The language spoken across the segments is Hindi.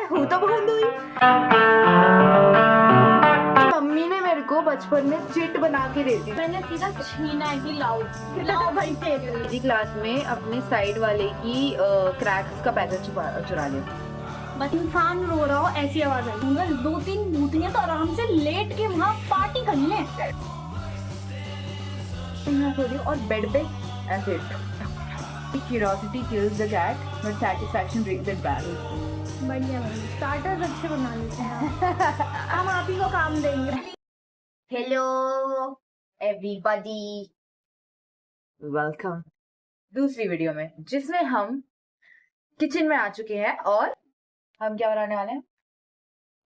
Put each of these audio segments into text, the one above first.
हूँ तो बहुत हुई। मम्मी ने मेरे को बचपन में चिट बना के देती। मैंने सीधा छीना है कि लाओ लाओ भाई तेरे। मेरी क्लास में अपने साइड वाले की क्रैक्स का पैकेट चुरा लिया। बस इंसान रो रहा हो ऐसी आवाज आई। मगर 2-3 बूटियां तो आराम से लेट के वहाँ पार्टी कर ले। और बेड पे ऐसे curiosity kills the cat but satisfaction brings it back. बढ़िया बढ़िया स्टार्टर्स अच्छे बना लेते हैं। हम आप ही को काम देंगे। हेलो एवरीबॉडी, वेलकम दूसरी वीडियो में जिसमें हम किचन में आ चुके हैं और हम क्या बनाने वाले हैं?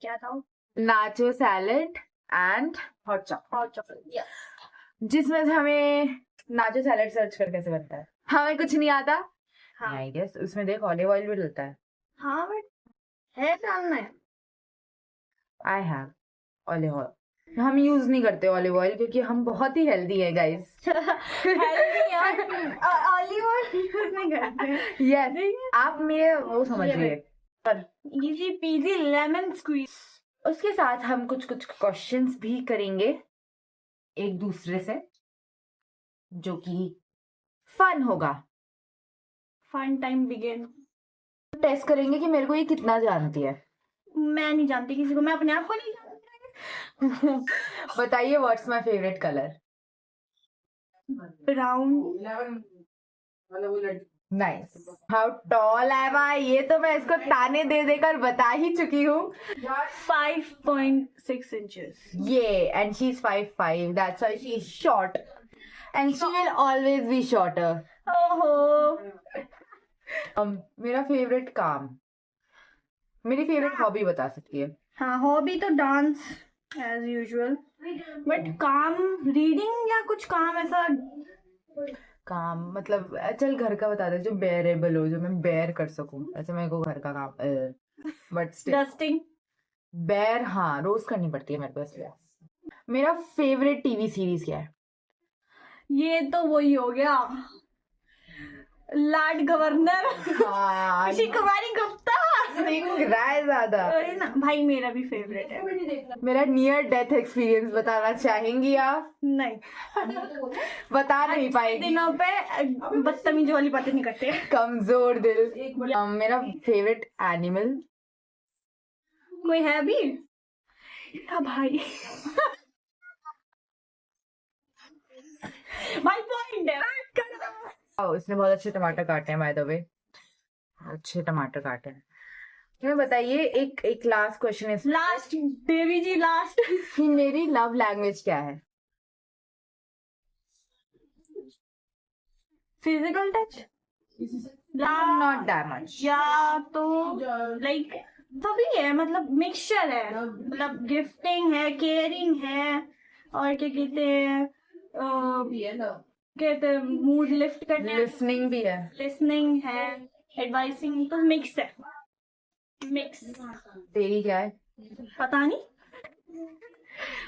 क्या था? Nacho salad and hot chocolate. Yes. जिसमें से हमें नाचो सैलेड सर्च कर कैसे बनता है हमें कुछ नहीं आता। हाँ। आई गेस उसमें देख ऑलिव ऑयल भी डलता है। हाँ बट है डालना है। I have olive oil. हम यूज नहीं करते ऑलिव ऑयल क्योंकि हम बहुत ही हेल्दी है गाइस। हेल्दी यार ऑलिव ऑयल यूज नहीं करते। यस आप मेरे वो समझिए। Easy peasy lemon squeeze. उसके साथ हम कुछ कुछ क्वेश्चंस भी करेंगे एक दूसरे से जो कि फन होगा। Fun time begin. टेस्ट करेंगे कि मेरे को ये कितना जानती है। मैं नहीं जानती किसी को, मैं अपने आप को नहीं जानती। बताइए what's my favourite colour? Brown. Nice. How tall है भाई? ये तो मैं इसको ताने दे देकर बता ही चुकी हूँ। 5.6 inches. Yeah, and she's 5'5". That's why she's short, and she will always be shorter. ओहो। मेरा फेवरेट काम, मेरी फेवरेट हॉबी बता सकती है? हाँ हॉबी तो डांस एज यूजुअल, बट काम रीडिंग या कुछ काम ऐसा। काम मतलब चल घर का बता दे जो बेयरेबल हो, जो मैं बेयर कर सकूं। ऐसे मेरे को घर का काम बट डस्टिंग बेयर हाँ रोज करनी पड़ती है मेरे को इसलिए। मेरा फेवरेट टीवी सीरीज क्या है? ये तो वही हो गया लॉर्ड गवर्नर। हाँ कुमारी गुप्ता। राय ज्यादा। अरे ना भाई मेरा भी फेवरेट है। मेरा नियर डेथ एक्सपीरियंस बताना चाहेंगी आप? नहीं बता नहीं पाएगी। दिनों पे बदतमीजी वाली बातें नहीं करते। कमजोर दिल। मेरा फेवरेट एनिमल कोई है अभी? भाई भाई पॉइंट है। उसने बहुत अच्छे टमाटर काटे हैं बाय द वे, अच्छे टमाटर काटे हैं। तुम्हें बताइए एक लास्ट क्वेश्चन है लास्ट देवी जी लास्ट कि मेरी लव लैंग्वेज क्या है? Physical touch not that much. या तो लाइक सभी है, मतलब मिक्सचर है, मतलब गिफ्टिंग है, केयरिंग है, और क्या कहते हैं मूड लिफ्ट करने, लिसनिंग भी है, लिसनिंग है, एडवाइसिंग, तो मिक्स है। मिक्स। तेरी क्या है? पता नहीं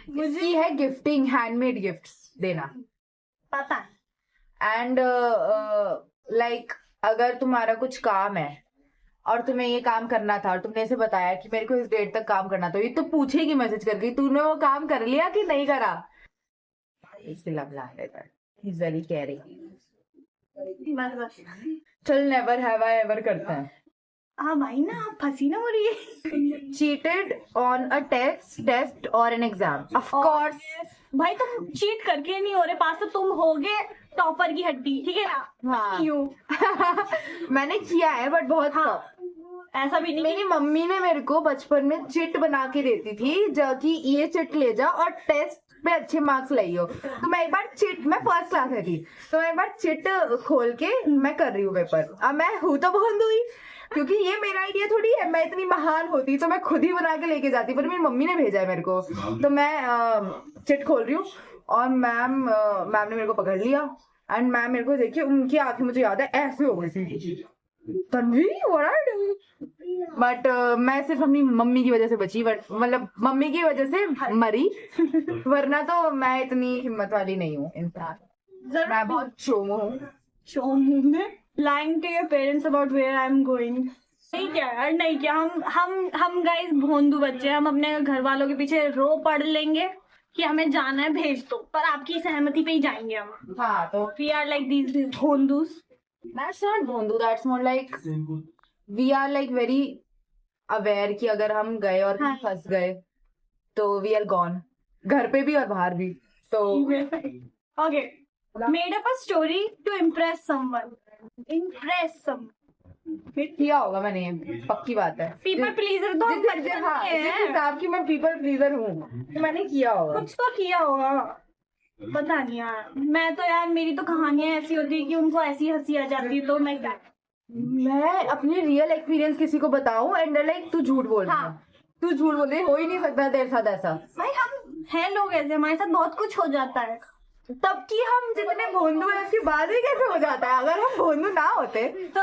मुझे है गिफ्टिंग, हैंडमेड गिफ्ट्स देना पता है। एंड लाइक अगर तुम्हारा कुछ काम है और तुम्हें ये काम करना था और तुमने इसे बताया कि मेरे को इस डेट तक काम करना था, ये तो पूछेगी मैसेज करके तूने वो काम कर लिया कि नहीं करा। इससे लव लैंग्वेज है, ही इज वेरी केयरिंग। बस बस चल नेवर हैव आई एवर करते हैं। हाँ भाई ना आप फंसी ना हो रही है। चीटेड ऑन अ टेस्ट और एन एग्जाम? ऑफ कोर्स भाई तुम चीट करके नहीं हो रहे, पास तो तुम होगे टॉपर की हड्डी, ठीक है ना? हाँ क्यों? मैंने किया है बट बहुत हाँ, ऐसा भी नहीं। मेरी मम्मी ने मेरे को बचपन में चिट बना के देती थी जो कि ये चिट ले जा और टेस्ट पे अच्छे मार्क्स लाइयो। तो मैं एक बार चिट, मैं फर्स्ट क्लास में थी तो मैं एक बार चिट खोल के मैं कर रही हूँ पेपर। अब मैं हूँ तो बहुत हुई क्योंकि ये मेरा आइडिया थोड़ी है, मैं इतनी महान होती तो मैं खुद ही बना के लेके जाती, पर मेरी मम्मी ने भेजा है मेरे को। तो मैं चिट खोल रही हूँ और मैम ने मेरे को पकड़ लिया एंड मैम मेरे को देखिए, उनकी आंखें मुझे याद है ऐसे हो गई थी, Tanvi what are you doing. But मैं सिर्फ अपनी मम्मी की वजह से बची, बट मतलब मम्मी की वजह से मरी, वरना तो मैं इतनी हिम्मत वाली नहीं हूँ इंसान। मैं बहुत शोमो हूँ। Show me lying to your parents about where I'm going. नहीं क्या यार, नहीं क्या, हम गाइस भोंदू बच्चे हैं, हम अपने घर वालों के पीछे रो पढ़ लेंगे कि हमें जाना है भेज दो, पर आपकी सहमति पे ही जाएंगे हम। हाँ तो वी आर लाइक दीज भोंदूस। दैट्स नॉट भोंदू, that's more like we are like very aware कि अगर हम गए और हाँ। फंस गए तो वी आर गॉन, घर पे भी और बाहर भी। So Okay, made up a story to impress someone. Impress someone. किया होगा मैंने, पक्की बात है। People pleaser तो हम जिस बचपन हाँ, में जिस हैं। हिसाब की मैं पीपल प्लीजर हूँ तो मैंने किया होगा। कुछ तो किया होगा, पता नहीं यार। मैं तो यार, मेरी तो कहानियां ऐसी होती है कि उनको ऐसी हंसी आ जाती है, तो मैं क्या, मैं अपनी रियल एक्सपीरियंस किसी को बताऊं एंड लाइक तू झूठ बोल रही है, हाँ। तू झूठ बोल रही है, हो ही नहीं सकता तेरे साथ ऐसा। भाई हम हैं लोग ऐसे, हमारे साथ बहुत कुछ हो जाता है। तब कि हम जितने भोंदू हैं उसके बाद ही कैसे हो जाता है, अगर हम भोंदू ना होते तो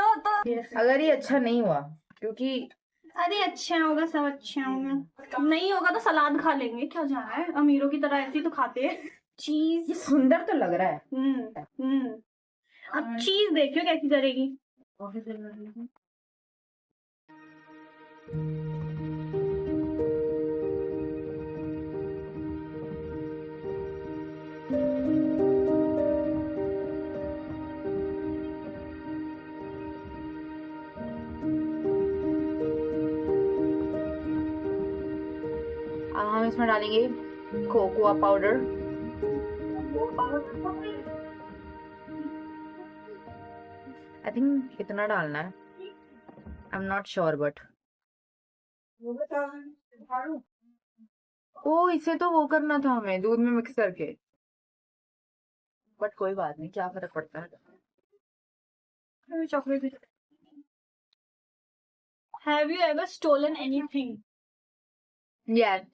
अगर ये अच्छा नहीं हुआ, क्योंकि अरे अच्छा होगा, सब अच्छा होगा। नहीं होगा तो सलाद खा लेंगे, क्या जा रहा है, अमीरों की तरह ऐसे ही तो खाते हैं चीज। ये सुंदर तो लग रहा है। अब चीज देखियो कैसी करेगी। हम इसमें डालेंगे कोकोआ पाउडर, आई थिंक इतना डालना है, I am not sure but oh इसे तो वो करना था हमें दूध में मिक्स करके, बट कोई बात नहीं, क्या फर्क पड़ता है। Chocolate. Have you ever stolen anything? यार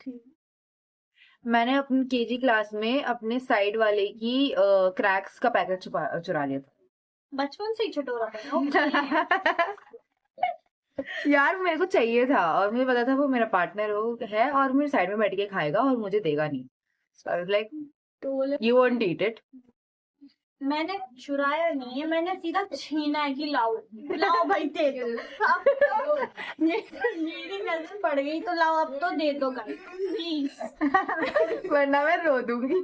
मैंने अपनी केजी क्लास में अपने साइड वाले की क्रैक्स का पैकेट चुरा लिया था। बचपन से ही छुटोरा था। यार मेरे को चाहिए था और मुझे पता था वो मेरा पार्टनर है और मेरे साइड में बैठ के खाएगा और मुझे देगा नहीं, like you won't eat it. मैंने चुराया नहीं है, मैंने सीधा छीना है कि लाओ लाओ भाई दे दो। अब तो मेरी नजर पड़ गई तो लाओ, अब तो दे दो प्लीज, वरना मैं रो दूंगी।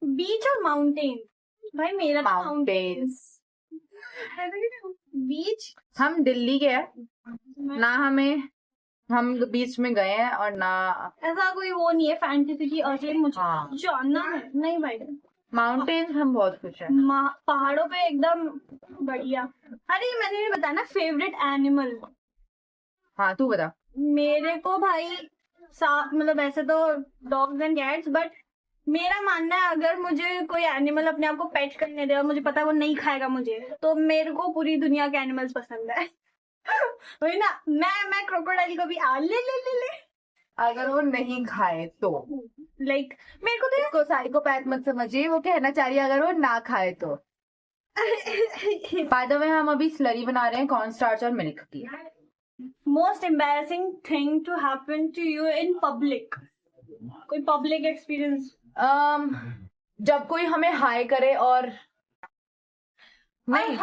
बीच और माउंटेन? भाई मेरा माउंटेन्स। बीच। हम दिल्ली के हैं ना, हम बीच में गए हैं और ना ऐसा कोई वो नहीं है फैंटेसी की अरे मुझे हाँ। जानना है, नहीं भाई। माउंटेन्स हम बहुत खुश हैं, पहाड़ों पे एकदम बढ़िया। अरे मैंने नहीं बताया ना फेवरेट एनिमल। हाँ तू बता। मेरे को भाई मतलब ऐसे तो डॉग्स एंड कैट्स, बट मेरा मानना है अगर मुझे कोई एनिमल अपने आप को पेट करने दे और मुझे पता है वो नहीं खाएगा मुझे, तो मेरे को पूरी दुनिया के एनिमल्स पसंद है। वही ना, मैं क्रोकोडाइल को भी ले अगर वो नहीं खाए तो लाइक मेरे को तो इसको साइकोपैथ मत समझिए, वो कहना चाह रही है अगर वो ना खाए तो। फायदा में हम अभी स्लरी बना रहे हैं कॉर्न स्टार्च और मिल्क की। Most embarrassing thing to happen to you in public? कोई पब्लिक एक्सपीरियंस? जब कोई हमें हाय करे और नहीं,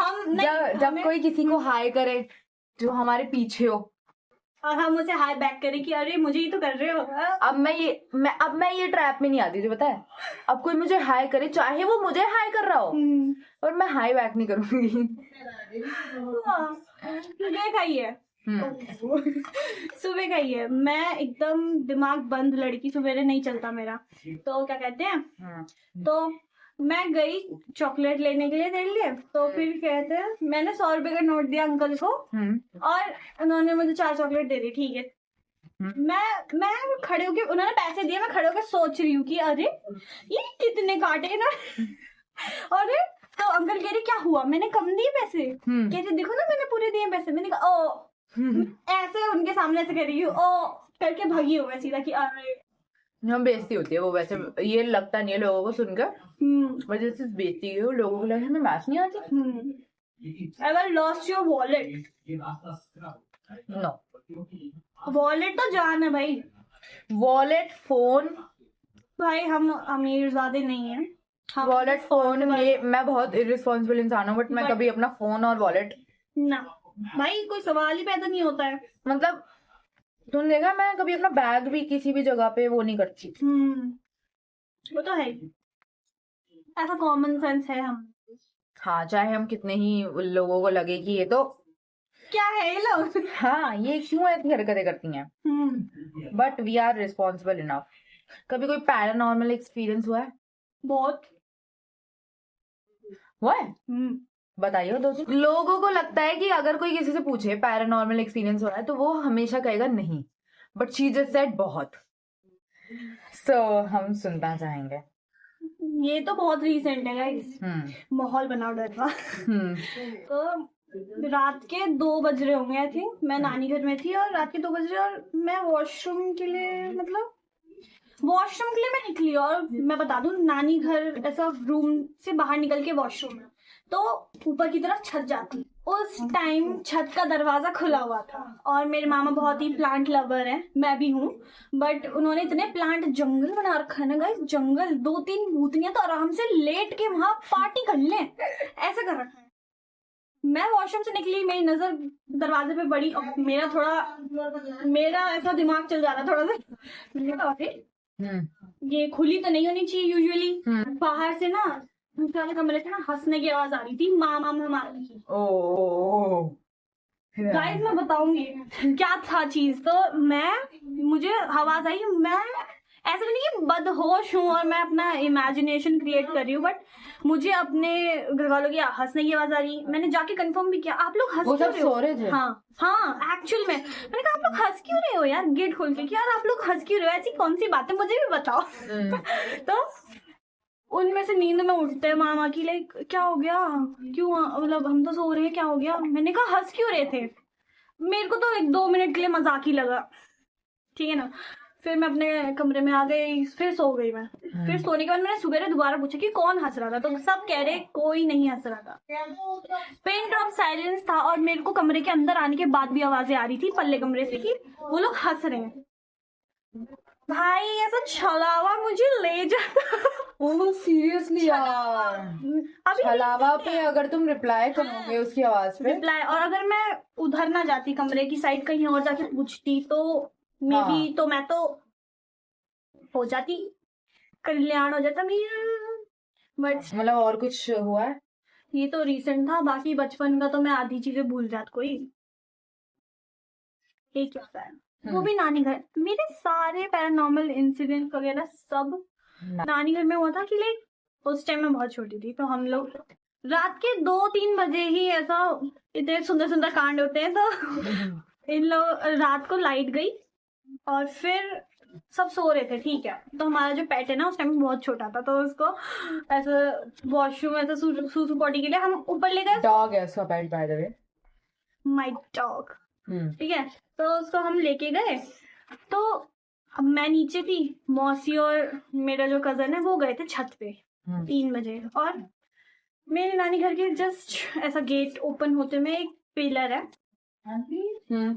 जब कोई किसी को हाय करे जो हमारे पीछे हो और हम उसे हाय बैक करें कि अरे मुझे ही तो कर रहे हो। अब मैं ये ट्रैप में नहीं आती, जो पता है, अब कोई मुझे हाय करे चाहे वो मुझे हाय कर रहा हो और मैं हाय बैक नहीं करूंगी। सुबह का ही है, सुबह का ही है। मैं एकदम दिमाग बंद लड़की, सवेरे नहीं चलता मेरा, तो क्या कहते हैं, तो मैं गई चॉकलेट लेने के लिए तेरे लिए, तो फिर कहते हैं मैंने 100 रुपए का नोट दिया अंकल को और उन्होंने मुझे 4 चॉकलेट दे दी, ठीक है। मैं खड़े होके, उन्होंने पैसे दिए, मैं खड़े होकर सोच रही हूँ कि अरे ये कितने काटे ना। अरे तो अंकल कह रहे क्या हुआ, मैंने कम दिए पैसे? कहते देखो ना मैंने पूरे दिए पैसे। मैंने कहा ओ ऐसे उनके सामने से कर रही हूँ, ओ करके भागी हूँ मैं सीधा कि अरे हम बेइज्जती होती है वो, वैसे ये लगता नहीं है लोगों को सुनकर, वजह से बेइज्जती है लोगों को, लगे हमें मैच नहीं आती। Ever lost your wallet? No, wallet तो जान है भाई, वॉलेट फोन। भाई हम अमीर ज्यादा नहीं है, वॉलेट फोन में मैं बहुत इररिस्पॉन्सिबल इंसान हूँ, बट मैं कभी अपना फोन और वॉलेट ना भाई कोई सवाल ही पैदा नहीं होता है। मतलब तुमने देखा, मैं कभी अपना बैग भी किसी भी जगह पे वो नहीं करती। वो तो है ही। ऐसा कॉमन सेंस है हम। हाँ, चाहे हम कितने ही लोगों को लगे कि ये तो क्या है ये लोग। हाँ ये क्यों ऐसी हरकतें करती हैं, but we are responsible enough. कभी कोई पैरानॉर्मल एक्सपीरियंस हुआ है? बहुत हुआ है? बताइए दो तीन। लोगों को लगता है कि अगर कोई किसी से पूछे पैरानॉर्मल एक्सपीरियंस हो रहा है तो वो हमेशा कहेगा नहीं, बट शी जस्ट सेड बहुत। सो हम सुनना चाहेंगे। ये तो बहुत रीसेंट है गाइस। माहौल बनाओ डर का। तो रात के 2 बज रहे होंगे आई थिंक, मैं नानी घर में थी और रात के 2 बज रहे और मैं वॉशरूम के लिए मैं निकली। और मैं बता दूं, नानी घर ऐसा रूम से बाहर निकल के वॉशरूम है तो ऊपर की तरफ छत जाती। उस टाइम छत का दरवाजा खुला हुआ था और मेरे मामा बहुत ही प्लांट लवर हैं, मैं भी हूँ, बट उन्होंने इतने प्लांट जंगल बना रखा है ना गाइस, जंगल। 2-3 भूतनियां तो आराम से लेट के वहां पार्टी कर लें, ऐसा कर रखा है। मैं वॉशरूम से निकली, मेरी नजर दरवाजे पे पड़ी और मेरा ऐसा दिमाग चल जा रहा थोड़ा सा। मैंने कहा अरे ये खुली तो नहीं होनी चाहिए यूजुअली। बाहर से ना दूसरे वाले कमरे से ना हंसने की आवाज आ रही थी, मामा की। गाइस मैं बताऊंगी क्या था चीज। तो मुझे आवाज आई, मैं ऐसा नहीं कि बदहोश हूँ और मैं अपना इमेजिनेशन क्रिएट कर रही हूँ, बट मुझे अपने घर वालों की हंसने की आवाज आ रही। मैंने जाके कंफर्म भी किया, आप लोग हंस क्यों रहे हो? सो रहे थे? हाँ एक्चुअल में मैंने कहा आप लोग हंस क्यों रहे हो यार, गेट खोल के, यार आप लोग हंस क्यों रहे हो, ऐसी कौन सी बात है मुझे भी बताओ। तो उनमें से नींद में उठते मामा की, लाइक क्या हो गया, क्यों, मतलब हम तो सो रहे हैं, क्या हो गया। मैंने कहा हंस क्यों रहे थे। मेरे को तो 1-2 मिनट के लिए मजाक ही लगा, ठीक है ना। फिर मैं अपने कमरे में आ गई, फिर सो गई मैं। फिर सोने के बाद मैंने सुबह दोबारा पूछा कि कौन हंस रहा था, तो सब कह रहे कोई नहीं हंस रहा था। पिन ड्रॉप साइलेंस था और मेरे को कमरे के अंदर आने के बाद भी आवाजें आ रही थी पल्ले कमरे से कि वो लोग हंस रहे हैं। भाई ऐसा छलावा मुझे ले जाता। ओह सीरियसली यार, अभी छलावा पे अगर तुम रिप्लाई करोगे उसकी आवाज पे रिप्लाई, और अगर मैं उधर ना जाती कमरे की साइड कहीं और जाके पूछती तो मे बी तो मैं तो हो जाती, कल्याण हो जाता मेरा। बट मतलब और कुछ हुआ है? ये तो रिसेंट था, बाकी बचपन का तो मैं आधी चीजें भूल जाती। कोई एक होता है वो भी नानी घर। मेरे सारे पैरानॉर्मल इंसिडेंट वगैरह सब नानी घर में हुआ था कि लाइक उस टाइम मैं बहुत छोटी थी, तो हम लोग रात के 2-3 बजे ही ऐसा इतने सुंदर सुंदर कांड होते हैं। तो इन लोग रात को लाइट गई और फिर सब सो रहे थे, ठीक है। तो हमारा जो पेट है ना उस टाइम बहुत छोटा था, तो उसको ऐसा वॉशरूम ऐसा सूसू पॉटी के लिए हम ऊपर ले गए। डॉग है उसका pet by the way, my dog, ठीक है। तो उसको हम लेके गए, तो अब मैं नीचे थी, मौसी और मेरा जो कजन है वो गए थे छत पे 3 बजे। और मेरे नानी घर के जस्ट ऐसा गेट ओपन होते में एक पिलर है,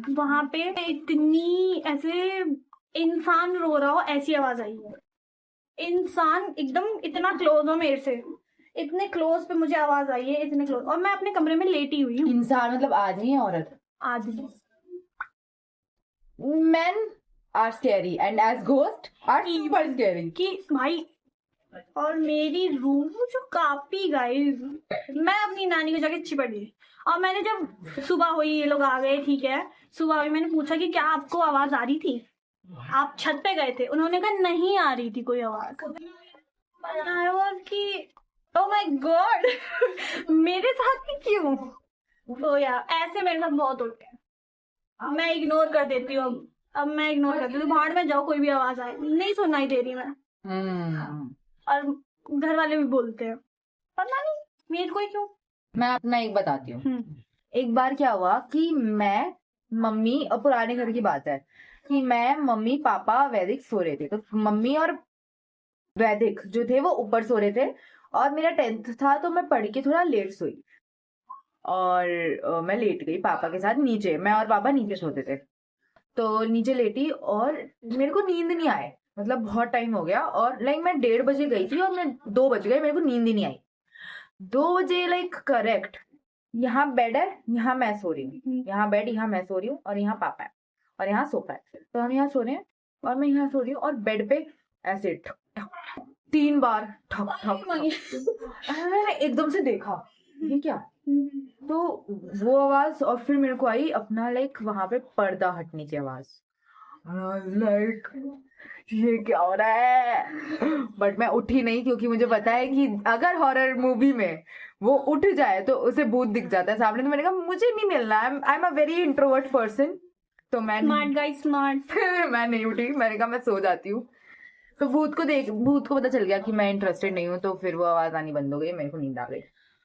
वहां पे इतनी ऐसे इंसान रो रहा हो ऐसी आवाज आई है। इंसान एकदम इतना क्लोज हो मेरे से, इतने क्लोज पे मुझे आवाज आई है, इतने क्लोज। और मैं अपने कमरे में लेटी हुई हूँ। इंसान मतलब आदमी है औरत? आदमी। Men are scary and as ghost are super scary. कि भाई, और मेरी रूह जो कांपी गाइस, मैं अपनी नानी को जाके चिपट गई। और मैंने जब सुबह हुई, ये लोग आ गए, ठीक है, सुबह हुई, मैंने पूछा कि क्या आपको आवाज आ रही थी, आप छत पे गए थे? उन्होंने कहा नहीं आ रही थी कोई आवाज। कि ओ माय गॉड मेरे साथ ही क्यों। तो यार ऐसे मेरे साथ बहुत होते हैं, मैं इग्नोर कर देती हूँ। अब मैं इग्नोर करती हूँ, भाड़ में जाओ, कोई भी आवाज आए नहीं सुनाई दे रही मैं। और घर वाले भी बोलते हैं, पता नहीं मेरे को ही क्यों। मैं अपना एक बताती हूँ। एक बार क्या हुआ कि मैं, मम्मी, और पुराने घर की बात है कि मैं, मम्मी, पापा, वैदिक सो रहे थे। तो मम्मी और वैदिक जो थे वो ऊपर सो रहे थे और मेरा 10th था, तो मैं पढ़ के थोड़ा लेट सोई और मैं लेट गई पापा के साथ नीचे। मैं और पापा नीचे सोते थे, तो नीचे लेटी और मेरे को नींद नहीं आए, मतलब बहुत टाइम हो गया। और लाइक मैं 1:30 बजे गई थी और मैं 2 बज गए, मेरे को नींद ही नहीं आई। 2 बजे लाइक करेक्ट यहाँ बेड है, यहाँ मैं सो रही हूँ, यहाँ बेड, यहाँ मैं सो रही हूँ और यहाँ पापा है और यहाँ सोफा है। तो हम यहाँ सो रहे हैं और मैं यहाँ सो रही हूँ और बेड पे ऐसे ठक ठक ठक 3 बार ठक ठक ठक। मैंने एकदम से देखा ये क्या, तो वो आवाज और फिर मेरे को आई अपना लाइक वहां पे पर्दा हटने की आवाज। लाइक ये क्या हो रहा है, बट मैं उठी नहीं क्योंकि मुझे पता है कि अगर हॉरर मूवी में वो उठ जाए तो उसे भूत दिख जाता है सामने। तो मैंने कहा मुझे नहीं मिलना, I am a very introvert person, तो मैं स्मार्ट गाइस स्मार्ट। मैं नहीं उठी, मैंने कहा मैं सो जाती हूँ। तो भूत को पता चल गया कि मैं इंटरेस्टेड नहीं हूँ, तो फिर वो आवाज आनी बंद हो गई, मेरे को नींद आ गई।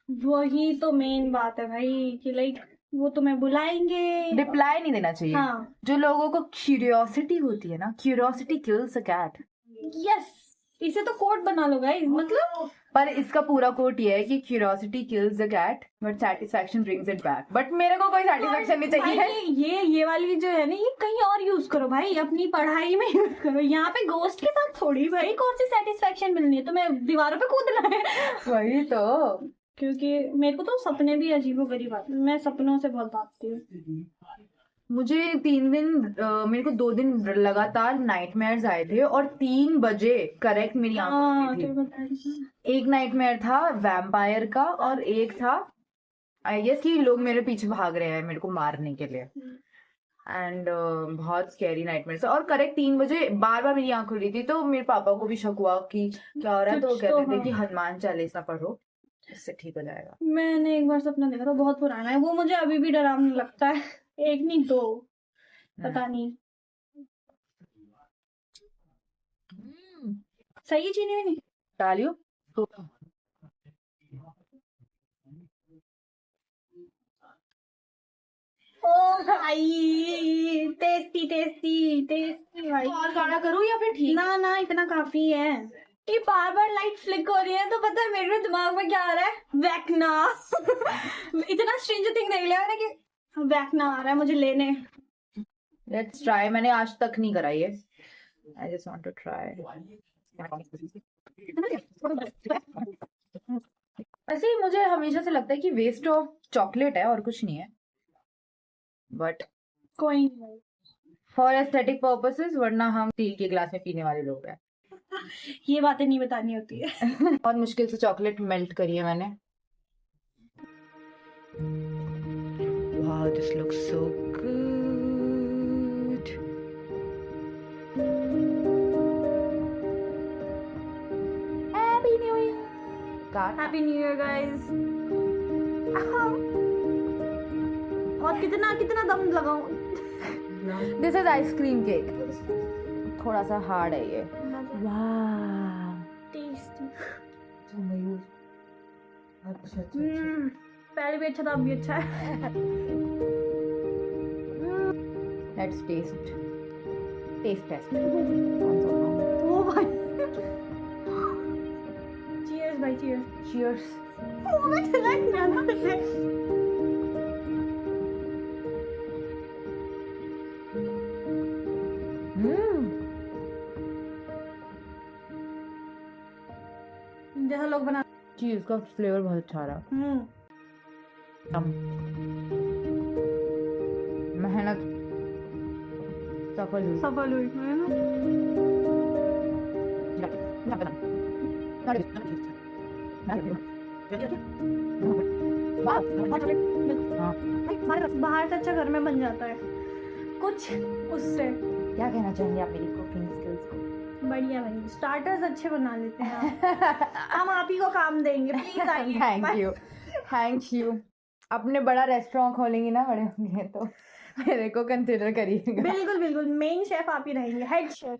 वही तो मेन बात है भाई कि लाइक वो तुम्हें बुलाएंगे। रिप्लाई नहीं देना चाहिए। हाँ। जो लोगों को क्यूरियोसिटी होती है ना, curiosity kills a cat. Yes, इसे तो कोट बना लो गाइस, मतलब पर इसका पूरा कोट ये है कि curiosity kills the cat but satisfaction brings it back. But मेरे को कोई सेटिस्फैक्शन नहीं चाहिए। भाई ये वाली जो है ना, ये कहीं और यूज करो भाई, अपनी पढ़ाई में यूज करो। यहाँ पे गोस्ट के साथ थोड़ी भाई कौन सी सेटिस्फैक्शन मिलनी है, तुम्हें दीवारों पे कूदना है। वही तो, क्योंकि मेरे को तो सपने भी अजीबोगरीब आते हैं, मैं सपनों से बहुत भागती हूँ। मुझे 3 दिन मेरे को 2 दिन लगातार नाइटमेयर्स आए थे और 3 बजे करेक्ट मेरी आंख खुली थी। एक नाइटमेयर था वैम्पायर का और एक था आई गेस कि लोग मेरे पीछे भाग रहे हैं मेरे को मारने के लिए। एंड बहुत स्कैरी नाइटमेयर था और करेक्ट 3 बजे बार बार मेरी आंख खुली थी। तो मेरे पापा को भी शक हुआ कि क्या हो रहा है, तो वो कहते थे कि हनुमान चालीसा पढ़ो, इससे ठीक हो जाएगा। मैंने एक बार सपना देखा था, बहुत पुराना है वो, मुझे अभी भी डरावना लगता है। एक नहीं 2, पता नहीं। सही चीनी में नहीं डालियो तो ओ भाई, टेस्टी टेस्टी टेस्टी भाई। और गाना करूँ या फिर ठीक? ना इतना काफी है। ये बार बार लाइट फ्लिक हो रही है तो पता है मेरे दिमाग में क्या आ रहा है, वैकना। इतना स्ट्रेंजर थिंग देख लिया मैंने कि वैकना आ रहा है मुझे लेने। Let's try. मैंने आज तक नहीं करा ये, I just want to try. ऐसे ही मुझे हमेशा से लगता है कि वेस्ट ऑफ चॉकलेट है और कुछ नहीं है, बट कोई फॉर एस्थेटिक पर्पसेस, वरना हम स्टील के ग्लास में पीने वाले लोग हैं। ये बातें नहीं बतानी होती है। बहुत मुश्किल से चॉकलेट मेल्ट करी है मैंने। Wow, this looks so good. Happy new year. Happy new year guys. और कितना दम लगाऊं। दिस इज आइसक्रीम केक, थोड़ा सा हार्ड है ये। वाह, टेस्टी। अच्छा पहले भी अच्छा था, अब भी अच्छा है। Let's test test. ओ भाई, चीयर्स भाई, चीयर्स। चीयर्स। ओ मैं चला गया ना पहले। जैसा लोग बना चीज का फ्लेवर बहुत अच्छा आ रहा। मेहनत सफल हुई है ना। बाहर से अच्छा घर में बन जाता है कुछ उससे। क्या कहना चाहेंगे आप मेरी कुकिंग स्किल्स को? बढ़िया भाई, स्टार्टर्स अच्छे बना लेते हैं। हम आप ही को काम देंगे, प्लीज आइए। Thank you. अपने बड़ा रेस्टोरेंट खोलेंगे ना, बड़े होंगे तो मेरे को कंसिडर करिएगा। बिल्कुल, मेन शेफ आप ही रहेंगे, head chef.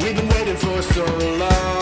We've been waiting for so long.